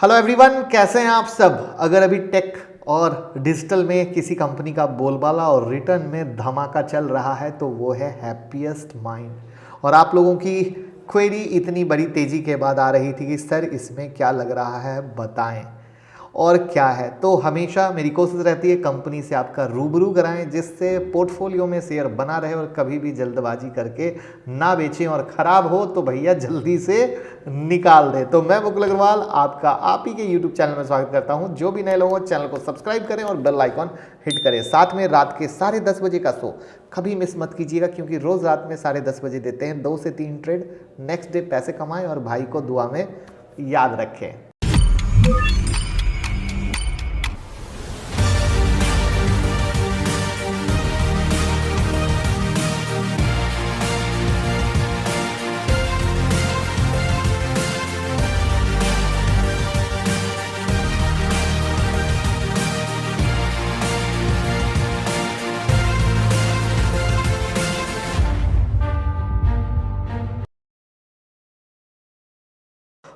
Hello everyone, कैसे हैं आप सब। अगर अभी टेक और डिजिटल में किसी कंपनी का बोलबाला और रिटर्न में धमाका चल रहा है तो वो है हैप्पीएस्ट माइंड। और आप लोगों की क्वेरी इतनी बड़ी तेजी के बाद आ रही थी कि सर इसमें क्या लग रहा है बताएं और क्या है। तो हमेशा मेरी कोशिश रहती है कंपनी से आपका रूबरू कराएं, जिससे पोर्टफोलियो में शेयर बना रहे और कभी भी जल्दबाजी करके ना बेचें और ख़राब हो तो भैया जल्दी से निकाल दें। तो मैं मुकुल अग्रवाल आपका आप ही के यूट्यूब चैनल में स्वागत करता हूं। जो भी नए लोग हो चैनल को सब्सक्राइब करें और बेल आइकॉन हिट करें। साथ में रात के 10:30 बजे का शो कभी मिस मत कीजिएगा, क्योंकि रोज़ रात में 10:30 बजे देते हैं 2 से 3 ट्रेड। नेक्स्ट डे पैसे कमाएं और भाई को दुआ में याद रखें।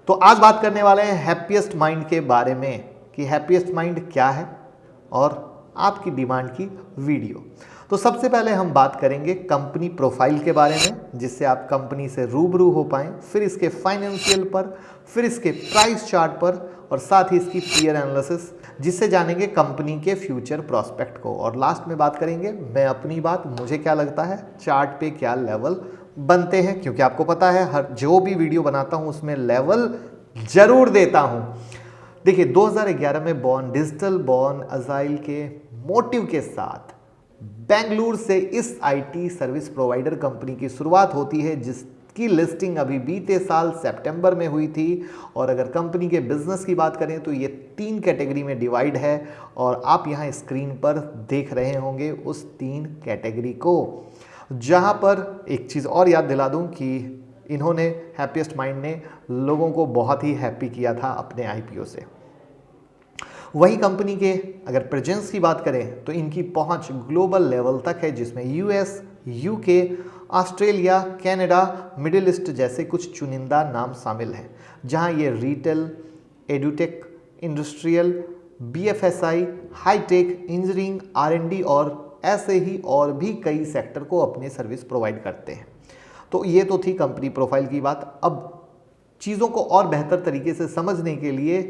तो आज बात करने वाले हैं हैप्पीएस्ट माइंड के बारे में कि हैप्पीएस्ट माइंड क्या है और आपकी डिमांड की वीडियो। तो सबसे पहले हम बात करेंगे कंपनी प्रोफाइल के बारे में, जिससे आप कंपनी से रूबरू हो पाएं, फिर इसके फाइनेंशियल पर, फिर इसके प्राइस चार्ट पर और साथ ही इसकी पीयर एनालिसिस, जिससे जानेंगे कंपनी के फ्यूचर प्रोस्पेक्ट को। और लास्ट में बात करेंगे मैं अपनी बात, मुझे क्या लगता है चार्ट पे क्या लेवल बनते हैं, क्योंकि आपको पता है हर जो भी वीडियो बनाता हूं उसमें लेवल जरूर देता हूं। देखिए 2011 में बॉर्न डिजिटल बॉर्न अजाइल के मोटिव के साथ बेंगलुरु से इस आईटी सर्विस प्रोवाइडर कंपनी की शुरुआत होती है, जिसकी लिस्टिंग अभी बीते साल सितंबर में हुई थी। और अगर कंपनी के बिजनेस की बात करें तो ये 3 कैटेगरी में डिवाइड है और आप यहाँ स्क्रीन पर देख रहे होंगे उस 3 कैटेगरी को। जहाँ पर एक चीज़ और याद दिला दूँ कि इन्होंने हैप्पीएस्ट माइंड ने लोगों को बहुत ही हैप्पी किया था अपने आईपीओ से। वही कंपनी के अगर प्रेजेंस की बात करें तो इनकी पहुंच ग्लोबल लेवल तक है, जिसमें US, UK, Australia, Canada, middle east जैसे कुछ चुनिंदा नाम शामिल हैं, जहां ये retail, edtech, industrial, BFSI, hi-tech, engineering, R and D और ऐसे ही और भी कई सेक्टर को अपने सर्विस प्रोवाइड करते हैं। तो ये तो थी कंपनी प्रोफाइल की बात। अब चीज़ों को और बेहतर तरीके से समझने के लिए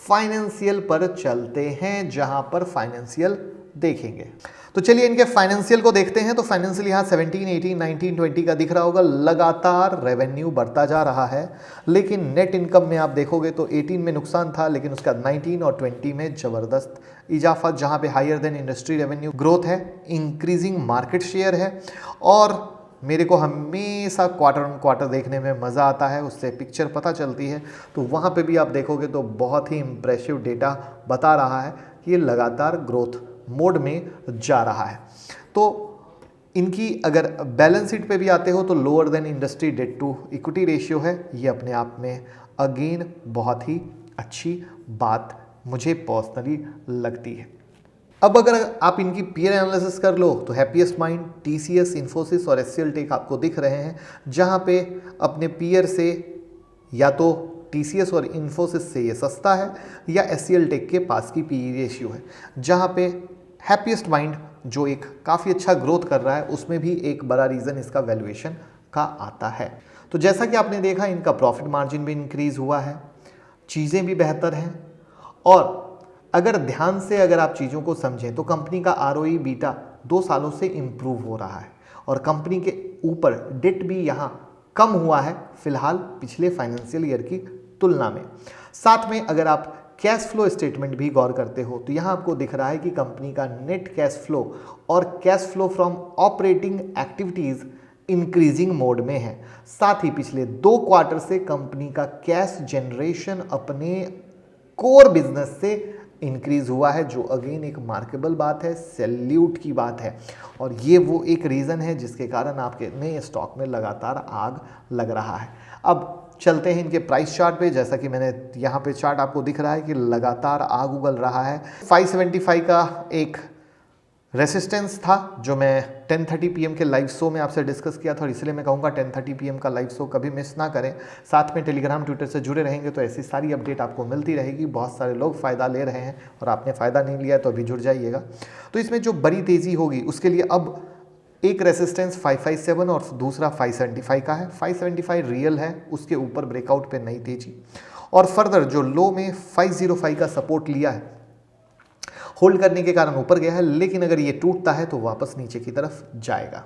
फाइनेंशियल पर चलते हैं, जहां पर फाइनेंशियल देखेंगे। तो चलिए इनके फाइनेंशियल को देखते हैं। तो फाइनेंशियल यहाँ 17, 18, 19, 20 का दिख रहा होगा। लगातार रेवेन्यू बढ़ता जा रहा है, लेकिन नेट इनकम में आप देखोगे तो 18 में नुकसान था, लेकिन उसका 19 और 20 में ज़बरदस्त इजाफा, जहाँ पे higher than industry revenue growth है, इंक्रीजिंग मार्केट शेयर है। और मेरे को हमेशा क्वार्टर ऑन क्वार्टर देखने में मज़ा आता है, उससे पिक्चर पता चलती है। तो वहाँ पे भी आप देखोगे तो बहुत ही इम्प्रेसिव डेटा बता रहा है कि ये लगातार ग्रोथ मोड में जा रहा है। तो इनकी अगर बैलेंस शीट पे भी आते हो तो lower than industry debt to equity ratio है। ये अपने आप में अगेन बहुत ही अच्छी बात मुझे पर्सनली लगती है। अब अगर आप इनकी पीयर एनालिसिस कर लो तो हैप्पीएस्ट माइंड, टीसीएस, इन्फोसिस और एचसीएल टेक आपको दिख रहे हैं, जहां पे अपने पीयर से या तो टीसीएस और इन्फोसिस से ये सस्ता है या एचसीएल टेक के पास की पीई रेशियो है। जहां पे हैप्पीएस्ट माइंड जो एक काफ़ी अच्छा ग्रोथ कर रहा है, उसमें भी एक बड़ा रीज़न इसका वैल्यूएशन का आता है। तो जैसा कि आपने देखा इनका प्रॉफिट मार्जिन भी इंक्रीज हुआ है, चीज़ें भी बेहतर हैं। और अगर ध्यान से अगर आप चीज़ों को समझें तो कंपनी का आरओई बीटा 2 सालों से इम्प्रूव हो रहा है और कंपनी के ऊपर डेट भी यहाँ कम हुआ है फिलहाल पिछले फाइनेंशियल ईयर की तुलना में। साथ में अगर आप कैश फ्लो स्टेटमेंट भी गौर करते हो तो यहाँ आपको दिख रहा है कि कंपनी का नेट कैश फ्लो और cash flow from operating activities increasing mode में है। साथ ही पिछले 2 क्वार्टर से कंपनी का कैश जनरेशन अपने कोर बिजनेस से इंक्रीज हुआ है, जो अगेन एक मार्केबल बात है, सैल्यूट की बात है। और ये वो एक रीज़न है जिसके कारण आपके नए स्टॉक में लगातार आग लग रहा है। अब चलते हैं इनके प्राइस चार्ट पे। जैसा कि मैंने यहाँ पे चार्ट आपको दिख रहा है कि लगातार आग उगल रहा है। 575 का एक रेसिस्टेंस था जो मैं 10:30 PM के लाइव शो में आपसे डिस्कस किया था, और इसलिए मैं कहूँगा 10:30 PM का लाइव शो कभी मिस ना करें। साथ में टेलीग्राम ट्विटर से जुड़े रहेंगे तो ऐसी सारी अपडेट आपको मिलती रहेगी। बहुत सारे लोग फ़ायदा ले रहे हैं और आपने फ़ायदा नहीं लिया तो अभी जुड़ जाइएगा। तो इसमें जो बड़ी तेज़ी होगी उसके लिए अब एक रेसिस्टेंस 557 और दूसरा 575 का है। 575 रियल है, उसके ऊपर ब्रेकआउट पे नई तेजी, और फर्दर जो लो में 505 का सपोर्ट लिया है, होल्ड करने के कारण ऊपर गया है, लेकिन अगर ये टूटता है तो वापस नीचे की तरफ जाएगा।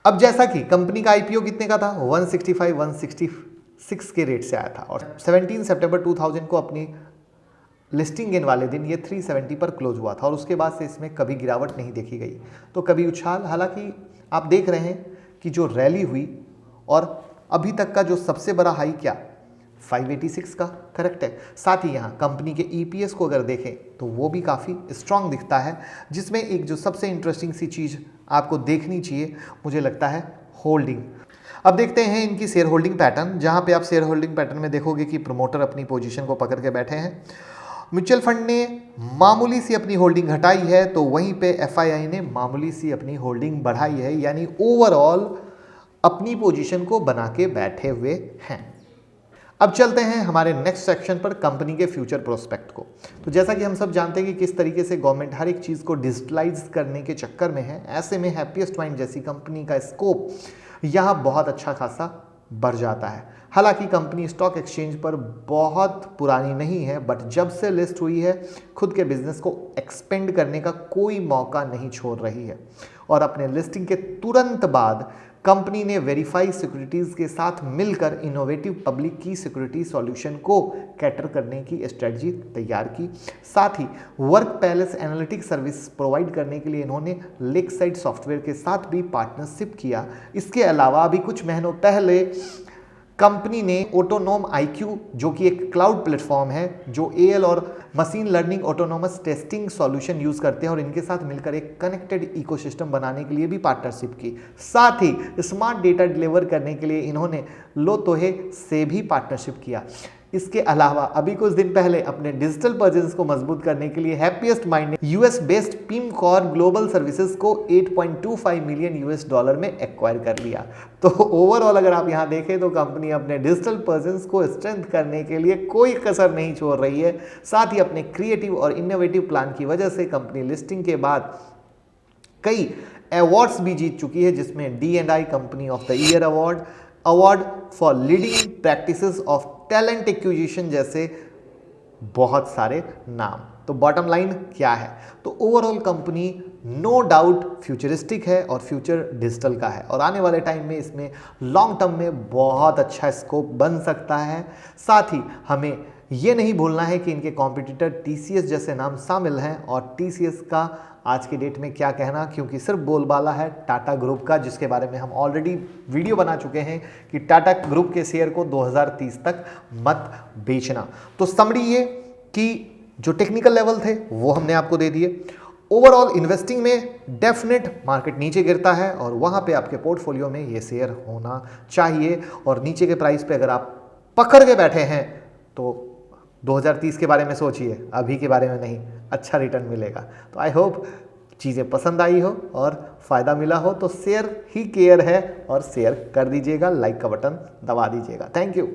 अब जैसा कि कंपनी का आईपीओ कितने का था, 165 166 के रेट से आया था, और 17 सितंबर 2000 को अपनी लिस्टिंग गेन वाले दिन ये 370 पर क्लोज हुआ था, और उसके बाद से इसमें कभी गिरावट नहीं देखी गई, तो कभी उछाल। हालांकि आप देख रहे हैं कि जो रैली हुई, और अभी तक का जो सबसे बड़ा हाई क्या 586 का, करेक्ट है। साथ ही यहाँ कंपनी के ईपीएस को अगर देखें तो वो भी काफ़ी स्ट्रांग दिखता है, जिसमें एक जो सबसे इंटरेस्टिंग सी चीज़ आपको देखनी चाहिए मुझे लगता है होल्डिंग। अब देखते हैं इनकी शेयर होल्डिंग पैटर्न, जहाँ पे आप शेयर होल्डिंग पैटर्न में देखोगे कि प्रमोटर अपनी पोजीशन को पकड़ के बैठे हैं, म्यूचुअल फंड ने मामूली सी अपनी होल्डिंग घटाई है, तो वहीं पे एफआईआई ने मामूली सी अपनी होल्डिंग बढ़ाई है, यानी ओवरऑल अपनी पोजीशन को बना के बैठे हुए हैं। अब चलते हैं हमारे नेक्स्ट सेक्शन पर, कंपनी के फ्यूचर प्रोस्पेक्ट को। तो जैसा कि हम सब जानते हैं कि किस तरीके से गवर्नमेंट हर एक चीज़ को डिजिटलाइज करने के चक्कर में है, ऐसे में हैप्पीएस्ट माइंड जैसी कंपनी का स्कोप यहाँ बहुत अच्छा खासा बढ़ जाता है। हालांकि कंपनी स्टॉक एक्सचेंज पर बहुत पुरानी नहीं है, बट जब से लिस्ट हुई है खुद के बिजनेस को एक्सपेंड करने का कोई मौका नहीं छोड़ रही है, और अपने लिस्टिंग के तुरंत बाद कंपनी ने वेरीफाई सिक्योरिटीज़ के साथ मिलकर इनोवेटिव पब्लिक की सिक्योरिटी सॉल्यूशन को कैटर करने की स्ट्रेटजी तैयार की। साथ ही workplace analytic service provide करने के लिए इन्होंने लेकसाइड सॉफ्टवेयर के साथ भी पार्टनरशिप किया। इसके अलावा अभी कुछ महीनों पहले कंपनी ने ऑटोनोम आईक्यू, जो कि एक क्लाउड प्लेटफॉर्म है जो एएल और machine learning autonomous testing solution use करते हैं, और इनके साथ मिलकर एक कनेक्टेड इकोसिस्टम बनाने के लिए भी पार्टनरशिप की। साथ ही स्मार्ट डेटा डिलीवर करने के लिए इन्होंने लोतोहे से भी पार्टनरशिप किया। इसके अलावा अभी कुछ दिन पहले अपने डिजिटल प्रेजेंस को मजबूत करने के लिए हैप्पीएस्ट माइंड ने यूएस बेस्ड पिमकॉर ग्लोबल सर्विसेज को $8.25 मिलियन में एक्वायर कर लिया। तो ओवरऑल अगर आप यहां देखें तो कंपनी अपने डिजिटल प्रेजेंस को स्ट्रेंथ करने के लिए कोई कसर नहीं छोड़ रही है। साथ ही अपने क्रिएटिव और इनोवेटिव प्लान की वजह से कंपनी लिस्टिंग के बाद कई अवार्ड्स भी जीत चुकी है, जिसमें D&I company of the year award for leading practices of talent acquisition जैसे बहुत सारे नाम। तो बॉटम लाइन क्या है, तो overall company no doubt futuristic है और फ्यूचर डिजिटल का है, और आने वाले टाइम में इसमें लॉन्ग टर्म में बहुत अच्छा स्कोप बन सकता है। साथ ही हमें ये नहीं भूलना है कि इनके कॉम्पिटिटर टीसीएस जैसे नाम शामिल हैं, और टीसीएस का आज के डेट में क्या कहना, क्योंकि सिर्फ बोलबाला है टाटा ग्रुप का, जिसके बारे में हम ऑलरेडी वीडियो बना चुके हैं कि टाटा ग्रुप के शेयर को 2030 तक मत बेचना। तो समरी ये कि जो टेक्निकल लेवल थे वो हमने आपको दे दिए। ओवरऑल इन्वेस्टिंग में डेफिनेट मार्केट नीचे गिरता है, और वहाँ पे आपके पोर्टफोलियो में ये शेयर होना चाहिए, और नीचे के प्राइस पे अगर आप पकड़ के बैठे हैं तो 2030 के बारे में सोचिए, अभी के बारे में नहीं, अच्छा रिटर्न मिलेगा। तो आई होप चीज़ें पसंद आई हो और फ़ायदा मिला हो, तो शेयर ही केयर है, और शेयर कर दीजिएगा, लाइक का बटन दबा दीजिएगा। Thank you.